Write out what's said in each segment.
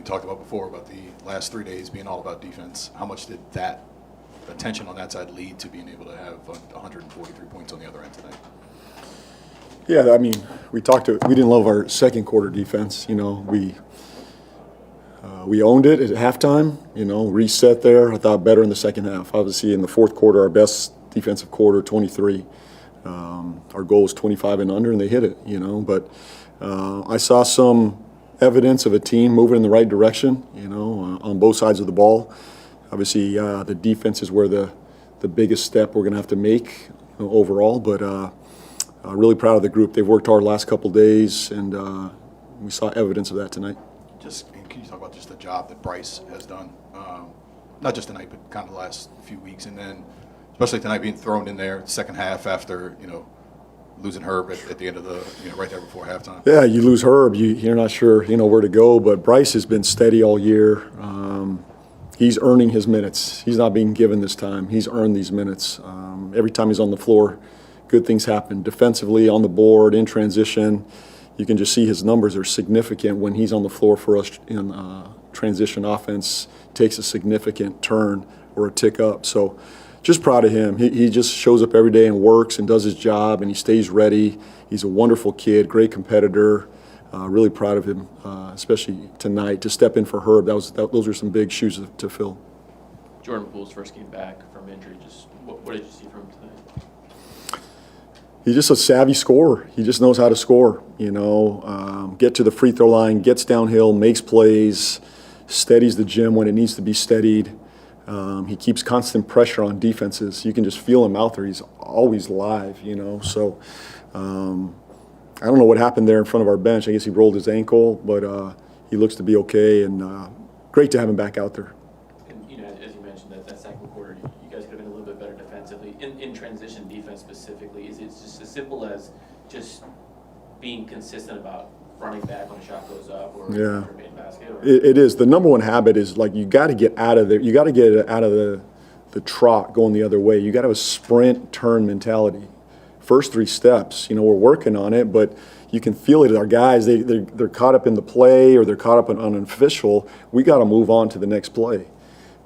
talked about before about the last 3 days being all about defense. How much did that attention on that side lead to being able to have 143 points on the other end tonight? Yeah, I mean, we didn't love our second quarter defense. We owned it at halftime, reset there. I thought better in the second half. Obviously, in the fourth quarter, our best defensive quarter, 23. Our goal was 25 and under, and they hit it, But I saw some evidence of a team moving in the right direction, on both sides of the ball. Obviously, the defense is where the biggest step we're going to have to make overall, but really proud of the group. They've worked hard the last couple days, and we saw evidence of that tonight. Can you talk about just the job that Bryce has done, not just tonight, but kind of the last few weeks, and then especially tonight being thrown in there second half after, losing Herb at the end of the, right there before halftime. Yeah, you lose Herb, you're not sure, where to go, but Bryce has been steady all year. He's earning his minutes. He's not being given this time. He's earned these minutes. Every time he's on the floor, good things happen. Defensively, on the board, in transition, you can just see his numbers are significant when he's on the floor for us in transition offense, takes a significant turn or a tick up. So just proud of him. He just shows up every day and works and does his job, and he stays ready. He's a wonderful kid, great competitor. Really proud of him, especially tonight, to step in for Herb. Those are some big shoes to fill. Jordan Poole's first game back from injury. Just what did you see from him tonight? He's just a savvy scorer. He just knows how to score, get to the free throw line, gets downhill, makes plays, steadies the gym when it needs to be steadied. He keeps constant pressure on defenses. You can just feel him out there. He's always live, So I don't know what happened there in front of our bench. I guess he rolled his ankle, but he looks to be okay, and great to have him back out there. And, as you mentioned, that second quarter, you guys could have been a little bit better defensively. In transition defense specifically, is it just as simple as just being consistent about running back when a shot goes up or made basket? Or? It is. The number one habit is, you got to get out of there. You got to get out of the trot going the other way. You got to have a sprint turn mentality. First three steps, we're working on it, but you can feel it. Our guys, they're caught up in the play or they're caught up on an official. We got to move on to the next play,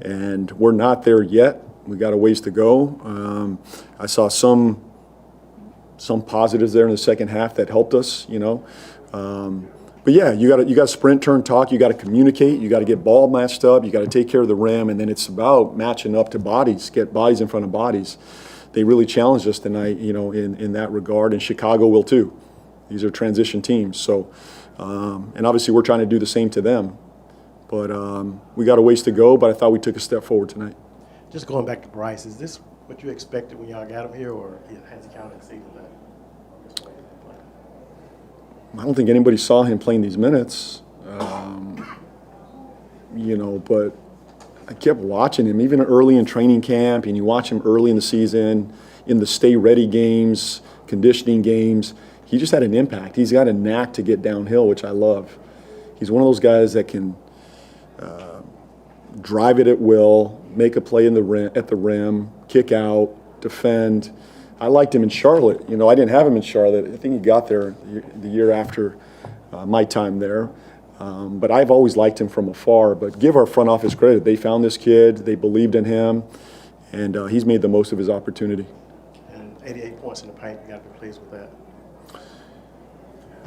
and we're not there yet. We got a ways to go. I saw some positives there in the second half that helped us, But yeah, you got to sprint, turn, talk. You got to communicate. You got to get ball matched up. You got to take care of the rim, and then it's about matching up to bodies. Get bodies in front of bodies. They really challenged us tonight, in that regard, and Chicago will too. These are transition teams, so and obviously we're trying to do the same to them. But we got a ways to go. But I thought we took a step forward tonight. Just going back to Bryce, is this what you expected when y'all got him here, or has he kind of exceeded that? I don't think anybody saw him playing these minutes, but I kept watching him, even early in training camp, and you watch him early in the season, in the stay ready games, conditioning games. He just had an impact. He's got a knack to get downhill, which I love. He's one of those guys that can drive it at will, make a play at the rim, kick out, defend. I liked him in Charlotte. I didn't have him in Charlotte. I think he got there the year after my time there. But I've always liked him from afar. But give our front office credit. They found this kid. They believed in him. And he's made the most of his opportunity. And 88 points in the paint, you got to be pleased with that.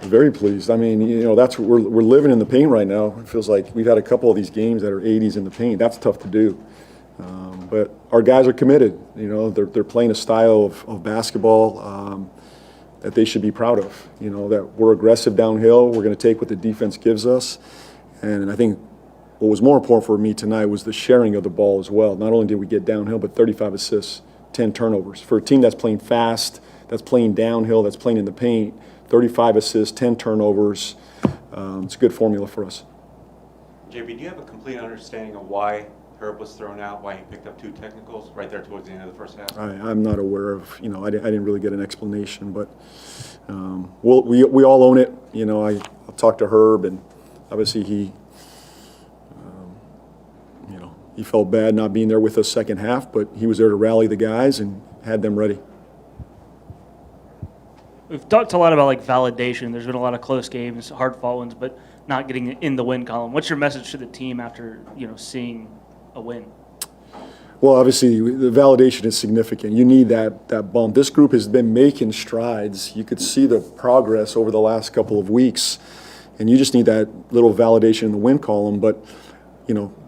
Very pleased. I mean, that's what we're living in the paint right now. It feels like we've had a couple of these games that are 80s in the paint. That's tough to do. But our guys are committed. They're playing a style of basketball that they should be proud of. That we're aggressive downhill. We're going to take what the defense gives us. And I think what was more important for me tonight was the sharing of the ball as well. Not only did we get downhill, but 35 assists, 10 turnovers. For a team that's playing fast, that's playing downhill, that's playing in the paint, 35 assists, 10 turnovers. It's a good formula for us. JB, do you have a complete understanding of why Herb was thrown out, why he picked up 2 technicals right there towards the end of the first half? I'm not aware of, I didn't really get an explanation, but we all own it. I'll talk to Herb, and obviously he felt bad not being there with us second half, but he was there to rally the guys and had them ready. We've talked a lot about validation. There's been a lot of close games, hard-fought ones, but not getting in the win column. What's your message to the team after seeing a win? Well, obviously, the validation is significant. You need that bump. This group has been making strides. You could see the progress over the last couple of weeks, and you just need that little validation in the win column. But,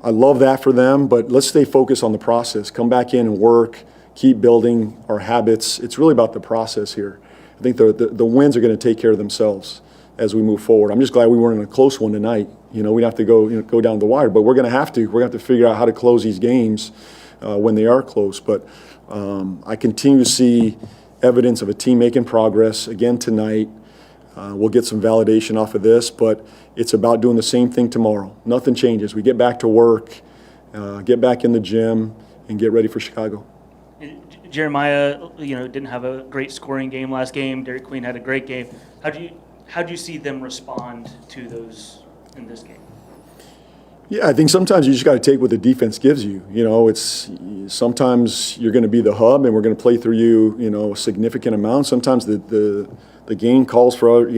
I love that for them, but let's stay focused on the process. Come back in and work, keep building our habits. It's really about the process here. I think the wins are going to take care of themselves as we move forward. I'm just glad we weren't in a close one tonight. We'd have to go down the wire, but we're going to have to. We're going to have to figure out how to close these games when they are close. But I continue to see evidence of a team making progress again tonight. We'll get some validation off of this, but it's about doing the same thing tomorrow. Nothing changes. We get back to work, get back in the gym, and get ready for Chicago. Jeremiah, didn't have a great scoring game last game. Derek Queen had a great game. How do you see them respond to those in this game? Yeah, I think sometimes you just got to take what the defense gives you. It's sometimes you're going to be the hub, and we're going to play through you, a significant amount. Sometimes the game calls for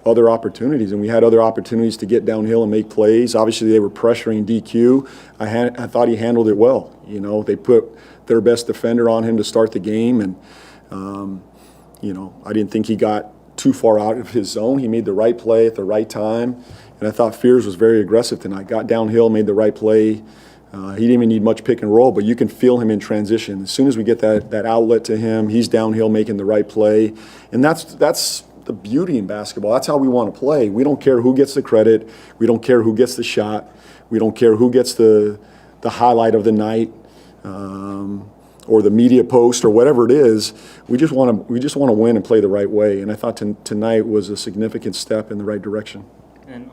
other opportunities, and we had other opportunities to get downhill and make plays. Obviously, they were pressuring DQ. I thought he handled it well. They put their best defender on him to start the game, and I didn't think he got too far out of his zone. He made the right play at the right time. And I thought Fears was very aggressive tonight. Got downhill, made the right play. He didn't even need much pick and roll, but you can feel him in transition. As soon as we get that outlet to him, he's downhill making the right play. And that's the beauty in basketball. That's how we want to play. We don't care who gets the credit. We don't care who gets the shot. We don't care who gets the highlight of the night or the media post or whatever it is. We just want to win and play the right way. And I thought tonight was a significant step in the right direction. And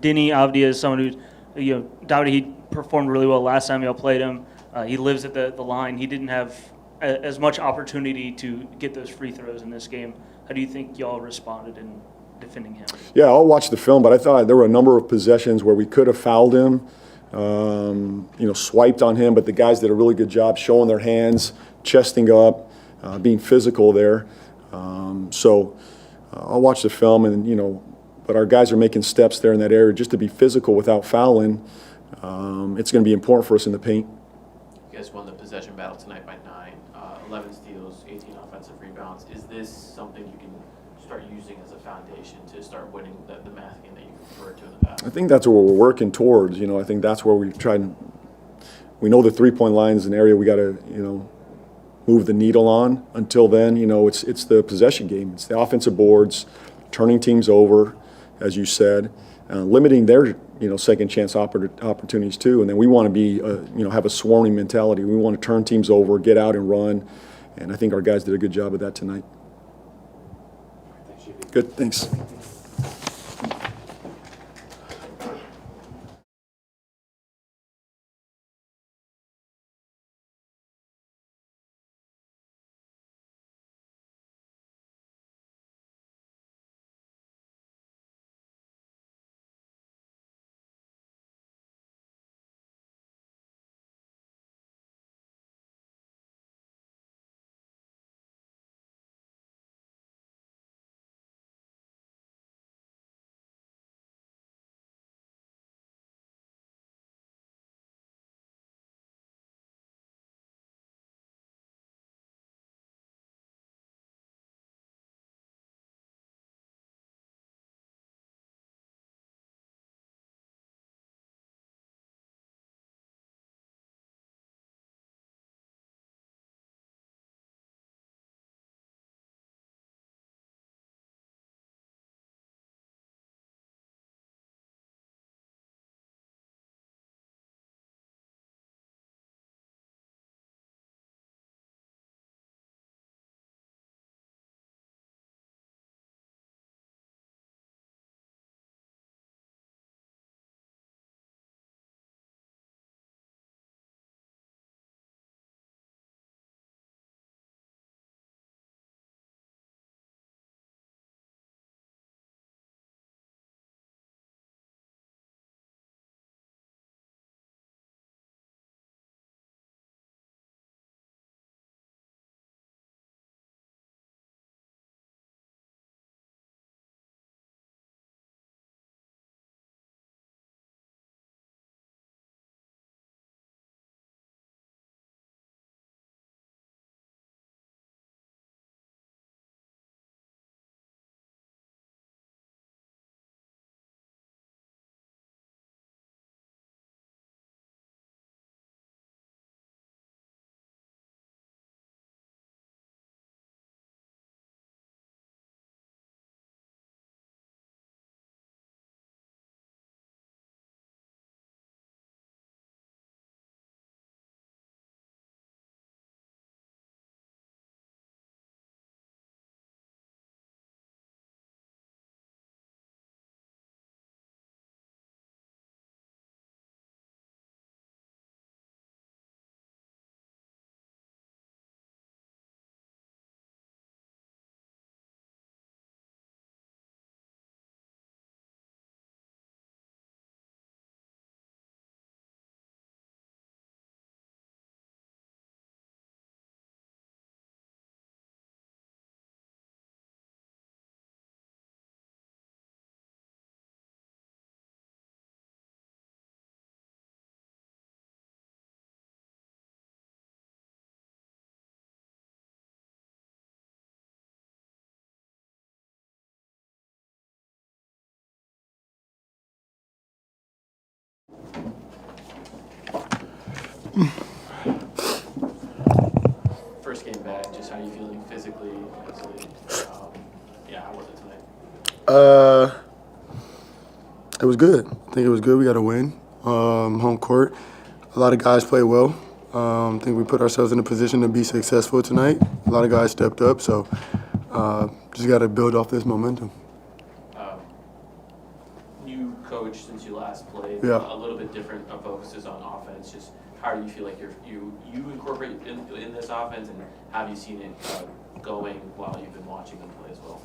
Denny Avdia is someone who, doubted he performed really well last time y'all played him. He lives at the line. He didn't have as much opportunity to get those free throws in this game. How do you think y'all responded in defending him? Yeah, I'll watch the film, but I thought there were a number of possessions where we could have fouled him, swiped on him, but the guys did a really good job showing their hands, chesting up, being physical there. So I'll watch the film and, but our guys are making steps there in that area just to be physical without fouling. It's going to be important for us in the paint. You guys won the possession battle tonight by 9, 11 steals, 18 offensive rebounds. Is this something you can start using as a foundation to start winning the math game that you referred to in the past? I think that's what we're working towards. I think that's where we we know the three-point line is an area we got to, move the needle on. Until then, it's the possession game. It's the offensive boards, turning teams over, as you said, limiting their second chance opportunities too. And then we want to be have a swarming mentality. We want to turn teams over, get out and run. And I think our guys did a good job of that tonight. Good, thanks. First game back, just how are you feeling physically, mentally? Yeah, how was it tonight? It was good. I think it was good. We got a win. Home court. A lot of guys played well. I think we put ourselves in a position to be successful tonight. A lot of guys stepped up, so just got to build off this momentum. New coach since you last played. Yeah. A little bit different focuses on offense. Just how do you feel like you incorporate in this offense, and how have you seen it going while you've been watching them play as well?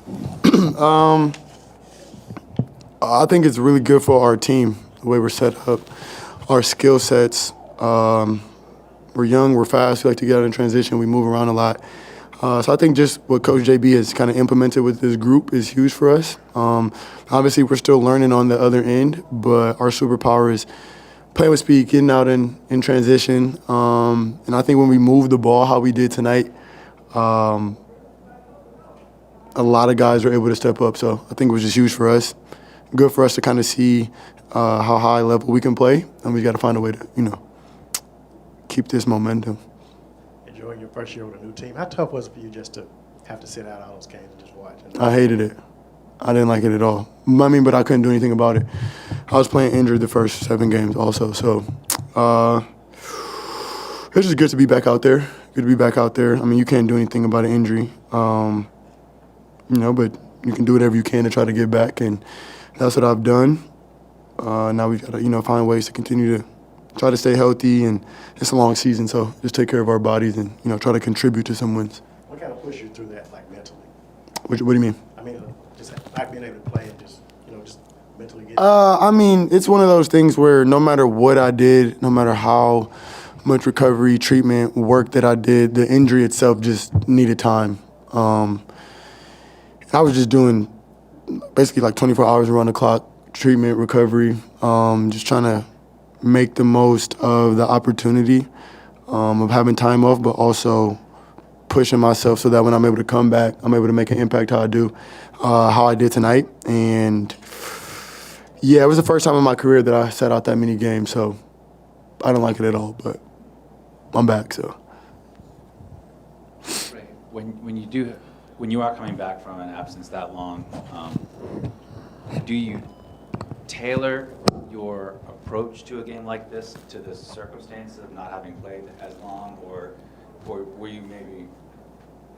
I think it's really good for our team, the way we're set up, our skill sets. We're young, we're fast, we like to get out in transition, we move around a lot. So I think just what Coach JB has kind of implemented with this group is huge for us. Obviously, we're still learning on the other end, but our superpower is playing with speed, getting out in transition. And I think when we move the ball how we did tonight, a lot of guys were able to step up. So I think it was just huge for us. Good for us to kind of see how high level we can play, and we got to find a way to, keep this momentum. Enjoying your first year with a new team. How tough was it for you just to have to sit out all those games and just watch? I hated it. I didn't like it at all. But I couldn't do anything about it. I was playing injured the first 7 games also, so it's just good to be back out there. Good to be back out there. I mean, you can't do anything about an injury, but you can do whatever you can to try to get back, and that's what I've done. Now we've got to, find ways to continue to try to stay healthy, and it's a long season, so just take care of our bodies and, try to contribute to some wins. What kind of pushed you through that, like mentally? What do you mean? I mean, just not being able to play and just mentally get. It's one of those things where no matter what I did, no matter how much recovery, treatment, work that I did, the injury itself just needed time. I was just doing basically like 24 hours around the clock, treatment, recovery, just trying to make the most of the opportunity of having time off, but also pushing myself so that when I'm able to come back, I'm able to make an impact how I did tonight. And yeah, it was the first time in my career that I sat out that many games, so I don't like it at all, but I'm back, so. Right. When you are coming back from an absence that long, do you tailor your approach to a game like this to the circumstance of not having played as long, or were you maybe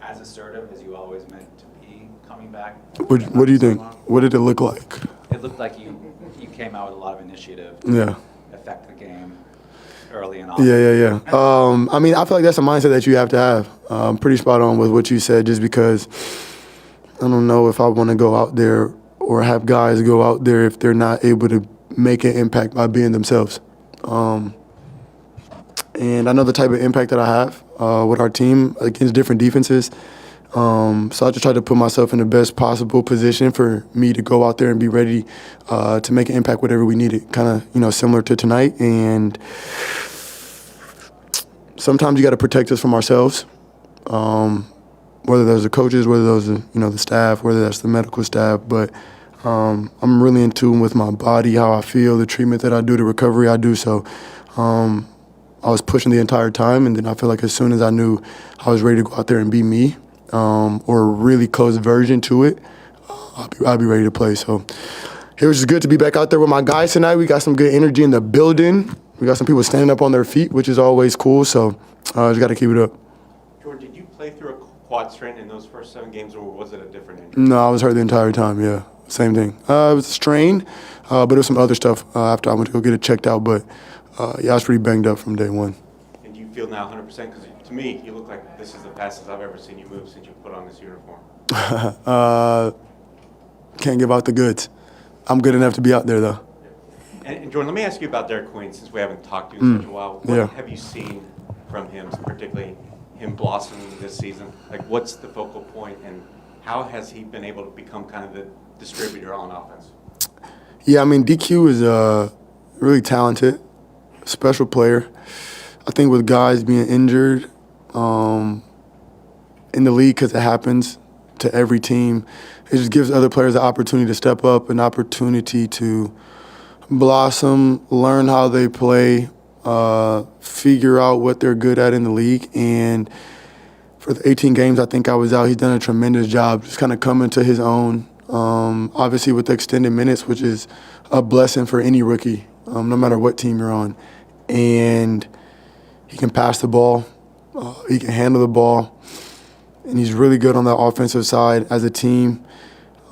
as assertive as you always meant to be coming back? What do you think? What did it look like? It looked like you came out with a lot of initiative to Yeah. affect the game early and often. Yeah. I feel like that's a mindset that you have to have. I'm pretty spot on with what you said, just because I don't know if I want to go out there or have guys go out there if they're not able to make an impact by being themselves. And I know the type of impact that I have with our team against different defenses. So I just try to put myself in the best possible position for me to go out there and be ready to make an impact whatever we needed, kind of, similar to tonight. And sometimes you got to protect us from ourselves, whether those are coaches, whether those are, the staff, whether that's the medical staff. But I'm really in tune with my body, how I feel, the treatment that I do, the recovery I do. So I was pushing the entire time, and then I feel like as soon as I knew I was ready to go out there and be me, or a really close version to it, I'll be ready to play. So it was just good to be back out there with my guys tonight. We got some good energy in the building. We got some people standing up on their feet, which is always cool. So just got to keep it up. Jordan, did you play through a quad strain in those first 7 games, or was it a different injury? No, I was hurt the entire time, yeah. Same thing. It was a strain, but it was some other stuff after I went to go get it checked out. But, I was pretty banged up from day one. And do you feel now 100%? Because to me, you look like this is the fastest I've ever seen you move since you put on this uniform. Can't give out the goods. I'm good enough to be out there, though. And Jordan, let me ask you about Derek Queen, since we haven't talked to you in such a while. What Yeah. have you seen from him, particularly him blossoming this season? Like, what's the focal point, and how has he been able to become kind of the distributor on offense? Yeah, DQ is really talented, special player. I think with guys being injured in the league, because it happens to every team, it just gives other players the opportunity to step up, an opportunity to blossom, learn how they play. figure out what they're good at in the league. And for the 18 games I think I was out, he's done a tremendous job just kind of coming to his own. Obviously with the extended minutes, which is a blessing for any rookie, no matter what team you're on. And he can pass the ball, he can handle the ball, and he's really good on the offensive side as a team.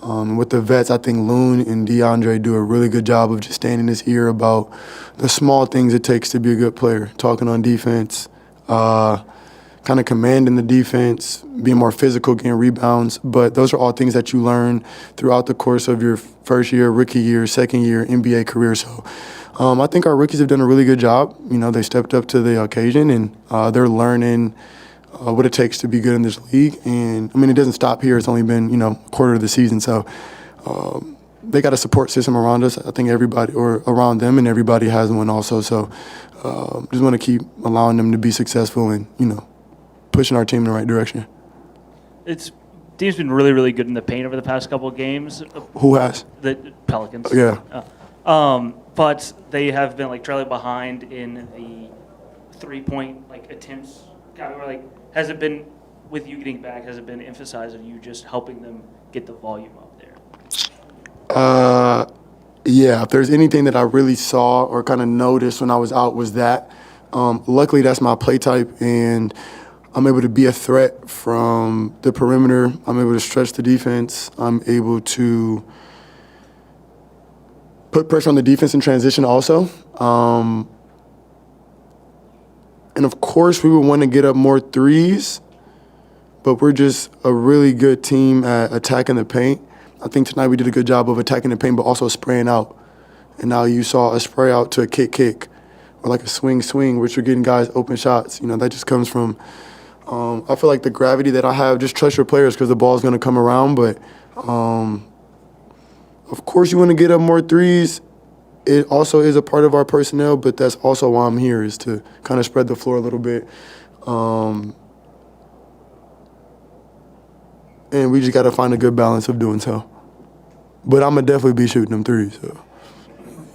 With the vets, I think Loon and DeAndre do a really good job of just staying in his ear about the small things it takes to be a good player, talking on defense, kind of commanding the defense, being more physical, getting rebounds. But those are all things that you learn throughout the course of your first year, rookie year, second year, NBA career. So I think our rookies have done a really good job. You know, they stepped up to the occasion, and they're learning what it takes to be good in this league. And, I mean, it doesn't stop here. It's only been, a quarter of the season. So they got a support system around us. I think everybody, or around them, and everybody has one also. So just want to keep allowing them to be successful and, pushing our team in the right direction. Team's been really, really good in the paint over the past couple of games. Who has? The Pelicans. Yeah. But they have been trailing behind in the 3-point attempts category. Has it been, with you getting back, has it been emphasized on you just helping them get the volume up there? Yeah, if there's anything that I really saw or kind of noticed when I was out was that. Luckily, that's my play type, and I'm able to be a threat from the perimeter. I'm able to stretch the defense. I'm able to put pressure on the defense in transition also. And, of course, we would want to get up more threes, but we're just a really good team at attacking the paint. I think tonight we did a good job of attacking the paint, but also spraying out. And now you saw a spray out to a kick, or like a swing, which are getting guys open shots. That just comes from I feel like the gravity that I have, just trust your players because the ball's going to come around. But, of course, you want to get up more threes. It also is a part of our personnel, but that's also why I'm here, is to kind of spread the floor a little bit. And we just got to find a good balance of doing so. But I'm going to definitely be shooting them threes. So.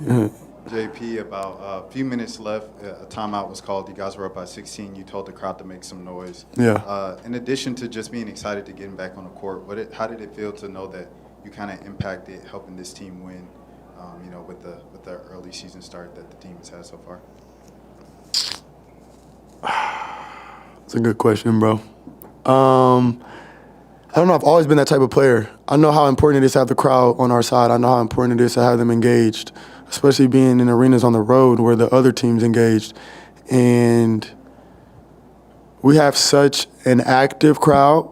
Yeah. JP, about a few minutes left. A timeout was called. You guys were up by 16. You told the crowd to make some noise. Yeah. In addition to just being excited to getting back on the court, how did it feel to know that you kind of impacted helping this team win, with the early season start that the team has had so far? That's a good question, bro. I don't know. I've always been that type of player. I know how important it is to have the crowd on our side. I know how important it is to have them engaged, especially being in arenas on the road where the other team's engaged. And we have such an active crowd,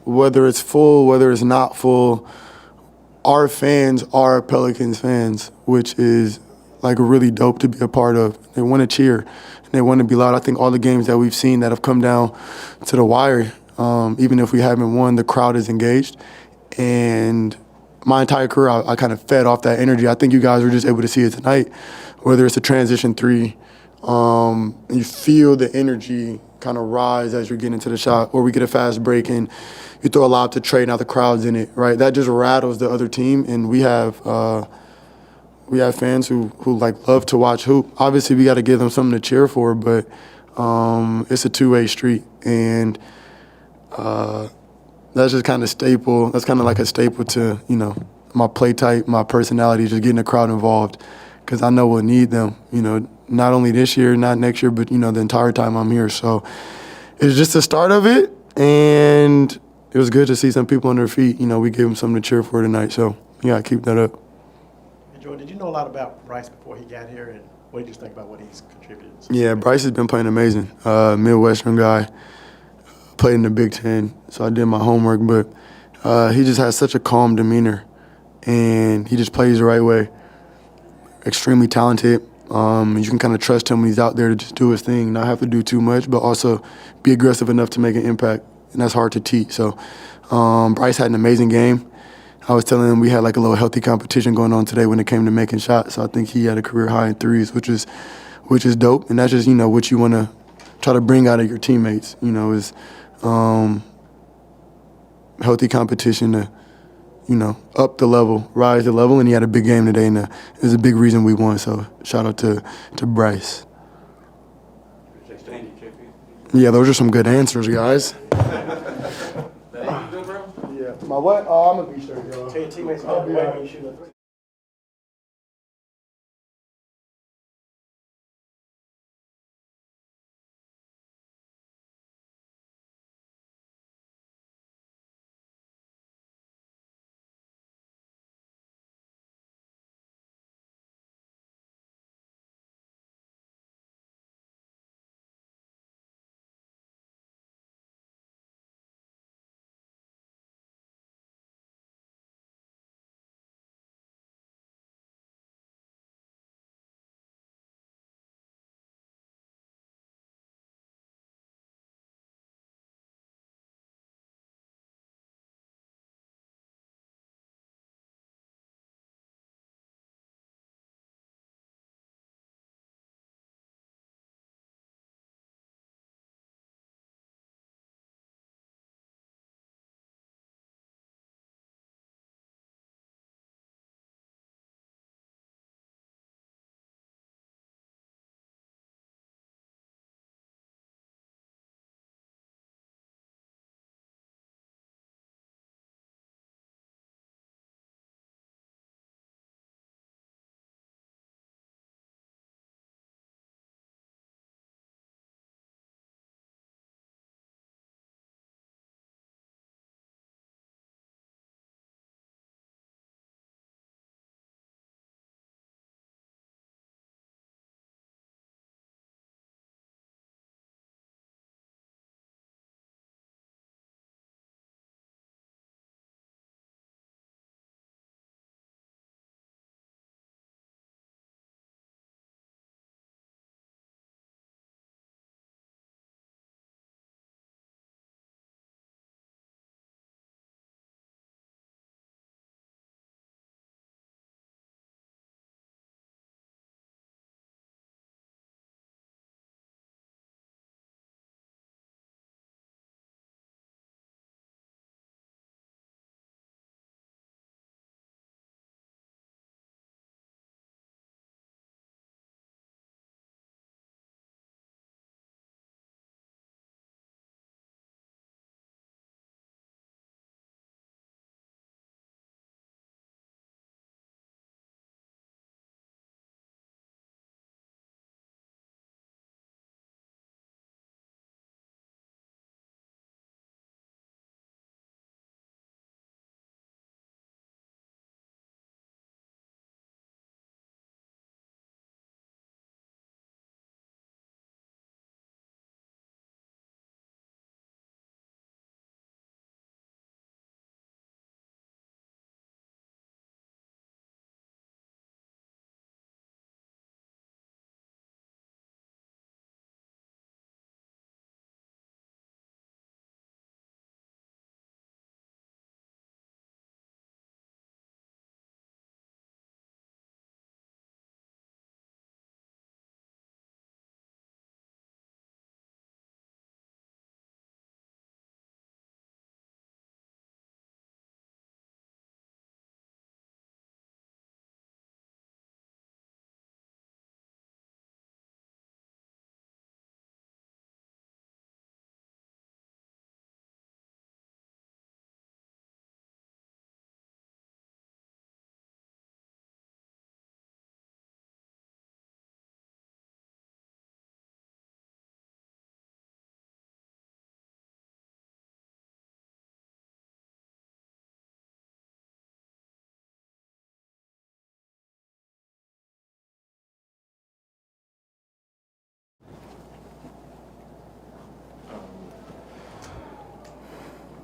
whether it's full, whether it's not full. Our fans are Pelicans fans, which is really dope to be a part of. They want to cheer, and they want to be loud. I think all the games that we've seen that have come down to the wire, even if we haven't won, the crowd is engaged. And my entire career, I kind of fed off that energy. I think you guys were just able to see it tonight, whether it's a transition three, and you feel the energy kind of rise as you're getting into the shot, or we get a fast break and you throw a lob to Trey, now the crowd's in it, right? That just rattles the other team, and we have fans who love to watch hoop. Obviously, we got to give them something to cheer for, but it's a two-way street, and that's just kind of staple. That's kind of like a staple to my play type, my personality, just getting the crowd involved, because I know we'll need them. Not only this year, not next year, but the entire time I'm here. So it's just the start of it, and it was good to see some people on their feet. We gave them something to cheer for tonight. So yeah, keep that up. And Jordan, did you know a lot about Bryce before he got here, and what did you think about what he's contributed? Yeah, Bryce has been playing amazing. Midwestern guy, played in the Big Ten, so I did my homework. But he just has such a calm demeanor, and he just plays the right way. Extremely talented. You can kind of trust him when he's out there to just do his thing, not have to do too much, but also be aggressive enough to make an impact, and that's hard to teach. So Bryce had an amazing game. I was telling him we had a little healthy competition going on today when it came to making shots. So I think he had a career high in threes, which is dope, and that's just what you want to try to bring out of your teammates. Is healthy competition to up the level, rise the level, and he had a big game today, and it was a big reason we won. So shout out to Bryce. Yeah, those are some good answers, guys. That you good, bro? Yeah. My what? Oh, I'm gonna be sure, y'all. Tell your teammates about the way when you shoot a three.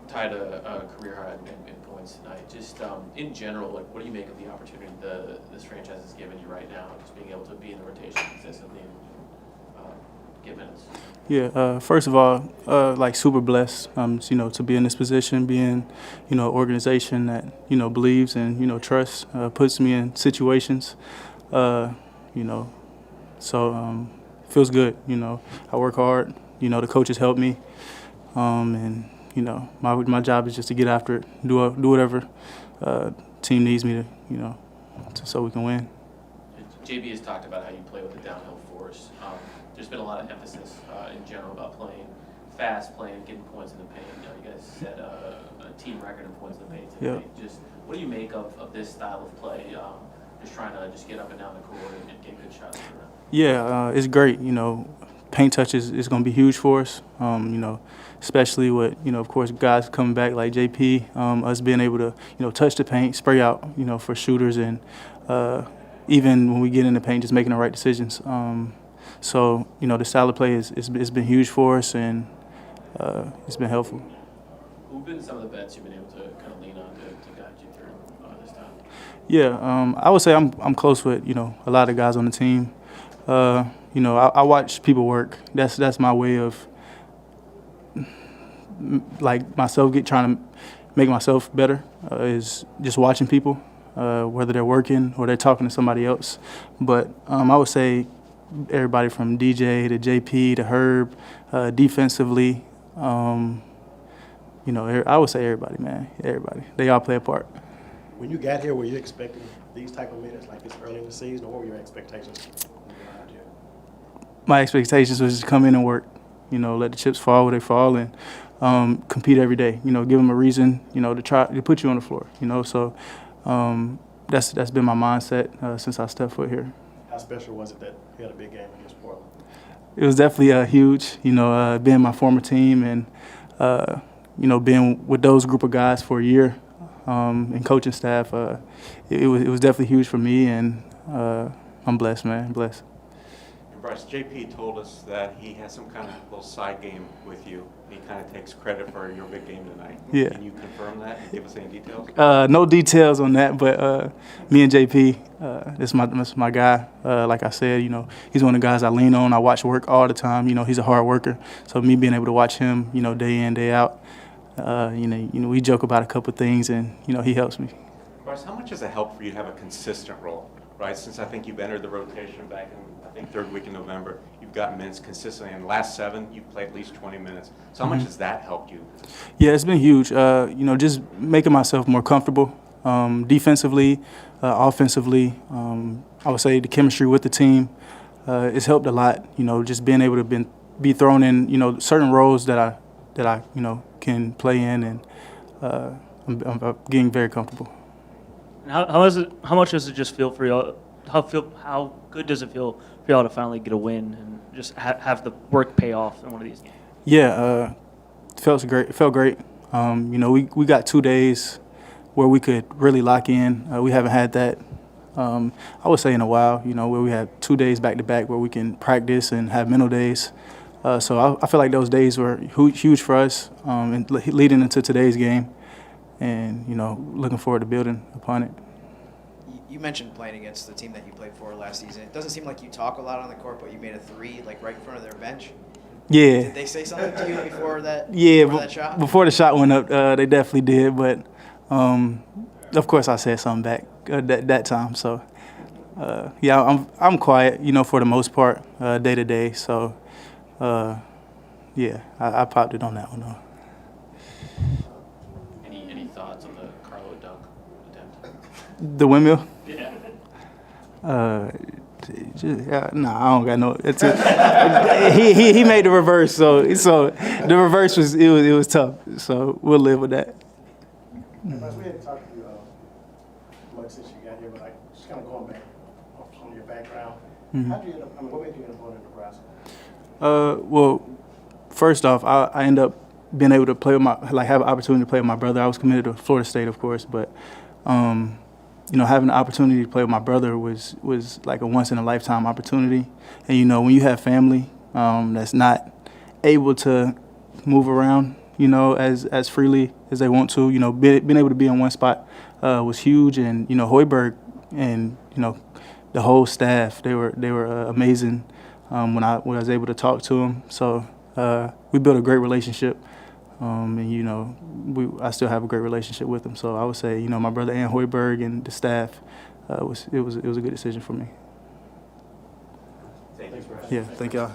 Tied a career high in points tonight. Just in general, like, what do you make of the opportunity this franchise has given you right now, just being able to be in the rotation consistently and get minutes? Yeah, first of all, like super blessed, to be in this position, being, organization that, believes and, trusts, puts me in situations, so feels good, I work hard, the coaches help me, and, my job is just to get after it, do whatever team needs me to, so we can win. JB has talked about how you play with the downhill force. There's been a lot of emphasis in general about playing fast, getting points in the paint. You guys set a team record in points in the paint today. Just what do you make of this style of play? Just trying to just get up and down the court and get good shots. Yeah, it's great. Paint touch is going to be huge for us. Especially with of course guys coming back like JP, us being able to touch the paint, spray out for shooters, and even when we get in the paint, just making the right decisions. So the style of play it's been huge for us, and it's been helpful. Who've been some of the vets you've been able to kind of lean on to guide you through this time? Yeah, I would say I'm close with a lot of guys on the team. I watch people work. That's my way of trying to make myself better. Is just watching people, whether they're working or they're talking to somebody else. But I would say everybody from DJ to JP to Herb, defensively. I would say everybody, man. Everybody. They all play a part. When you got here, were you expecting these type of minutes like this early in the season, or what were your expectations when you got here? My expectations was just come in and work. Let the chips fall where they fall, and compete every day. Give them a reason, to try to put you on the floor. So that's been my mindset since I stepped foot here. How special was it that you had a big game against Portland? It was definitely huge. Being my former team and being with those group of guys for a year, and coaching staff, it was definitely huge for me, and I'm blessed, man. I'm blessed. And Bryce, JP told us that he has some kind of little side game with you. He kind of takes credit for your big game tonight. Yeah. Can you confirm that and give us any details? No details on that, but me and JP, that's my guy. Like I said, he's one of the guys I lean on. I watch work all the time. He's a hard worker. So me being able to watch him, day in, day out, we joke about a couple of things, and he helps me. Bryce, how much does it help for you to have a consistent role, right? Since I think you've entered the rotation back in, third week in November, you've gotten minutes consistently. In the last 7, you've played at least 20 minutes. So how much has that helped you? Yeah, it's been huge. Just making myself more comfortable defensively, offensively. I would say the chemistry with the team it's helped a lot. Just being able to be thrown in certain roles that I can play in, and I'm getting very comfortable. And how much does it just feel for y'all? How good does it feel for y'all to finally get a win and just have the work pay off in one of these games? Yeah, it felt great. It felt great. We got 2 days where we could really lock in. We haven't had that, I would say, in a while. Where we had 2 days back to back where we can practice and have mental days. So I feel like those days were huge for us, and leading into today's game, and looking forward to building upon it. You mentioned playing against the team that you played for last season. It doesn't seem like you talk a lot on the court, but you made a 3 right in front of their bench. Yeah. Did they say something to you before that? Yeah, before that shot? Before the shot went up, they definitely did. But of course, I said something back that time. So I'm quiet, for the most part, day to day. So yeah, I popped it on that one. Any thoughts on the Carlo dunk attempt? The windmill? Yeah. I don't got no. It's he made the reverse, so the reverse was tough. So we'll live with that. We hadn't talked to you much since you got here, but just kind of going back on your background. How'd you end up? What made you end up going to Nebraska? Well, first off, I ended up being able to play with have an opportunity to play with my brother. I was committed to Florida State, of course, but having the opportunity to play with my brother was like a once in a lifetime opportunity. And when you have family that's not able to move around, as freely as they want to, being able to be in one spot was huge. And Hoiberg and the whole staff, they were amazing when I was able to talk to them. So we built a great relationship. And I still have a great relationship with them. So I would say, my brother and Hoiberg and the staff, it was a good decision for me. Thank you. Yeah, thank y'all.